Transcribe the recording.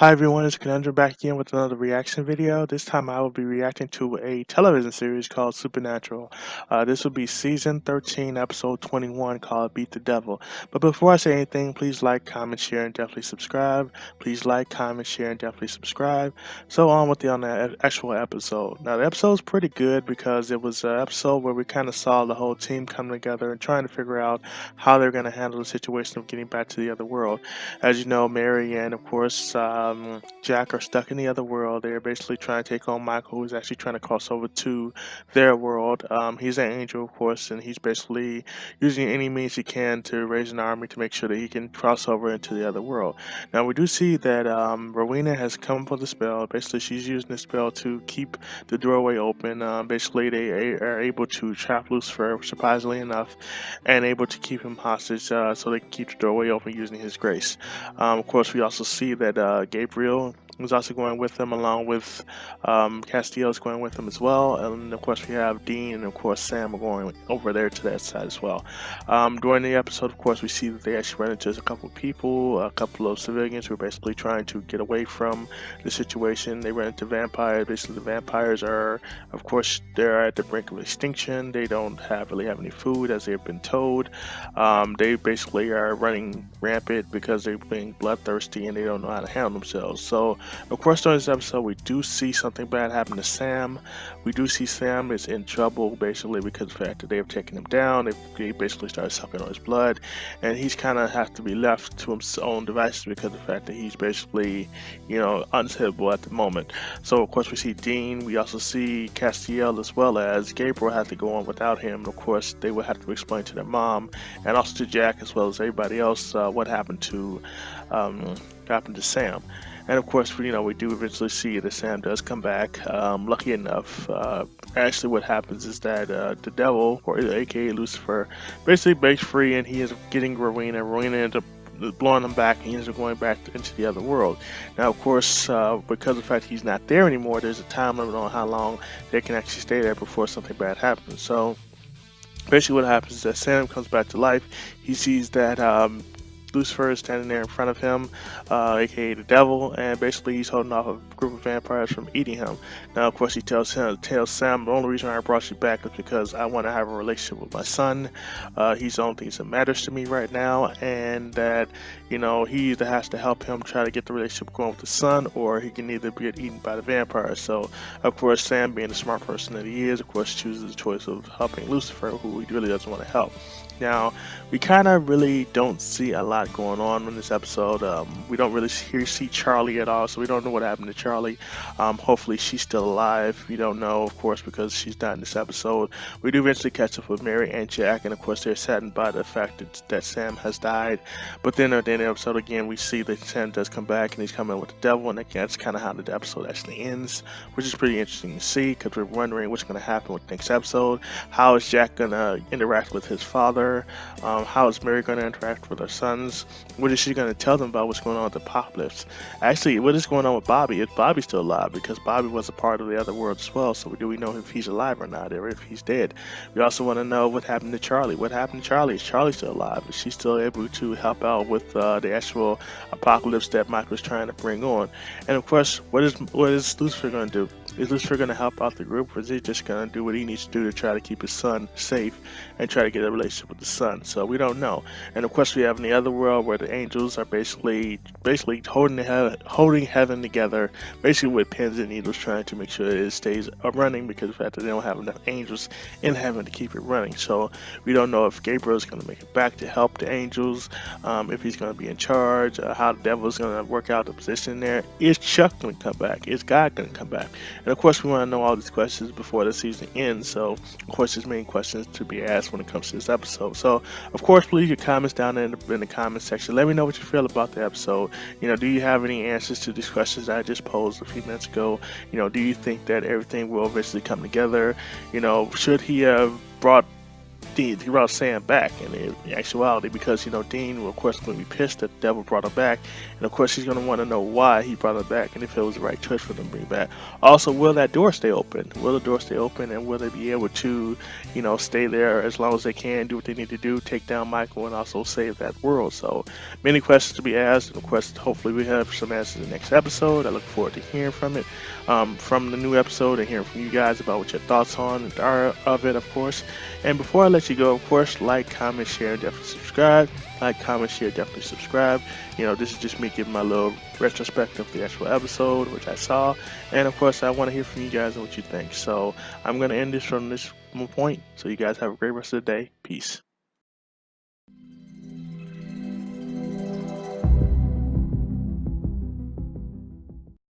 Hi everyone, it's Conundrum back again with another reaction video. This time I will be reacting to a television series called Supernatural. This will be season 13, episode 21 called Beat the Devil. But before I say anything, please like, comment, share, and definitely subscribe. Please like, comment, share, and definitely subscribe. So on with the actual episode. Now the episode's pretty good because it was an episode where we kind of saw the whole team come together and trying to figure out how they're going to handle the situation of getting back to the other world. As you know, Mary and of course Jack are stuck in the other world. They're basically trying to take on Michael, who's actually trying to cross over to their world. He's an angel, of course, and he's basically using any means he can to raise an army to make sure that he can cross over into the other world. Now, we do see that Rowena has come up with a spell. Basically, she's using the spell to keep the doorway open. Basically, they are able to trap Lucifer, surprisingly enough, and able to keep him hostage so they can keep the doorway open using his grace. Of course, we also see that Gabriel is also going with them, along with Castiel is going with them as well. And of course, we have Dean and of course Sam are going over there to that side as well. During the episode, of course, we see that they actually run into a couple of people, a couple of civilians who are basically trying to get away from the situation. They run into vampires. Basically, the vampires are, of course, they're at the brink of extinction. They don't really have any food, as they've been told. They basically are running rampant because they're being bloodthirsty and they don't know how to handle themselves. So, of course, during this episode, we do see something bad happen to Sam. We do see Sam is in trouble basically because of the fact that they have taken him down. They basically started sucking on his blood, and he's kind of has to be left to his own devices because of the fact that he's basically, unhittable at the moment. So, of course, we see Dean. We also see Castiel as well as Gabriel had to go on without him. And of course, they would have to explain to their mom and also to Jack as well as everybody else what happened to Sam. And of course, we do eventually see that Sam does come back. Lucky enough, actually, what happens is that the devil, or aka Lucifer, basically breaks free, and he is getting Rowena. Rowena ends up blowing him back, and he ends up going back into the other world. Now, of course, because of the fact he's not there anymore, there's a time limit on how long they can actually stay there before something bad happens. So basically what happens is that Sam comes back to life. He sees that Lucifer is standing there in front of him, aka the devil, and basically he's holding off a group of vampires from eating him. Now, of course, he tells Sam, the only reason I brought you back is because I want to have a relationship with my son. He's the only thing that matters to me right now, and that he either has to help him try to get the relationship going with the son, or he can either get eaten by the vampires. So, of course, Sam, being the smart person that he is, of course, chooses the choice of helping Lucifer, who he really doesn't want to help. Now, we kind of really don't see a lot going on in this episode. We don't really see Charlie at all, so we don't know what happened to Charlie. Hopefully she's still alive. We don't know, of course, because she's not in this episode. We do eventually catch up with Mary and Jack, and of course they're saddened by the fact that Sam has died. But then at the end of the episode, again, we see that Sam does come back, and he's coming with the devil, and that's kind of how the episode actually ends, which is pretty interesting to see, because we're wondering what's going to happen with the next episode. How is Jack going to interact with his father? How is Mary going to interact with her sons? What is she going to tell them about what's going on with the Apocalypse? Actually, what is going on with Bobby? Is Bobby still alive? Because Bobby was a part of the other world as well, so do we know if he's alive or not, or if he's dead? We also want to know what happened to Charlie. What happened to Charlie? Is Charlie still alive? Is she still able to help out with the actual apocalypse that Mike was trying to bring on? And of course, what is Lucifer going to do? Is Lucifer going to help out the group, or is he just going to do what he needs to do to try to keep his son safe and try to get a relationship with the son? So we don't know. And of course, we have in the other world where the angels are basically holding heaven together, basically with pins and needles, trying to make sure that it stays running, because of the fact that they don't have enough angels in heaven to keep it running. So we don't know if Gabriel is going to make it back to help the angels, if he's going to be in charge, how the devil is going to work out the position there. Is Chuck going to come back? Is God going to come back? And of course, we want to know all these questions before the season ends. So, of course, there's many questions to be asked when it comes to this episode. So, of course, leave your comments down in the comment section. Let me know what you feel about the episode. Do you have any answers to these questions that I just posed a few minutes ago? Do you think that everything will eventually come together? Should he have brought Dean, he brought Sam back in actuality because Dean, will, of course, going to be pissed that the devil brought him back, and of course he's going to want to know why he brought him back and if it was the right choice for them to bring back. Also, will that door stay open? Will the door stay open, and will they be able to, stay there as long as they can, do what they need to do, take down Michael, and also save that world? So many questions to be asked, and of course, hopefully we have some answers in the next episode. I look forward to hearing from it, from the new episode, and hearing from you guys about what your thoughts on are of it, of course. And before I let you go, of course, like, comment, share, definitely subscribe. Like, comment, share, definitely subscribe. This is just me giving my little retrospective of the actual episode, which I saw. And of course, I want to hear from you guys and what you think. So I'm going to end this from this point. So you guys have a great rest of the day. Peace.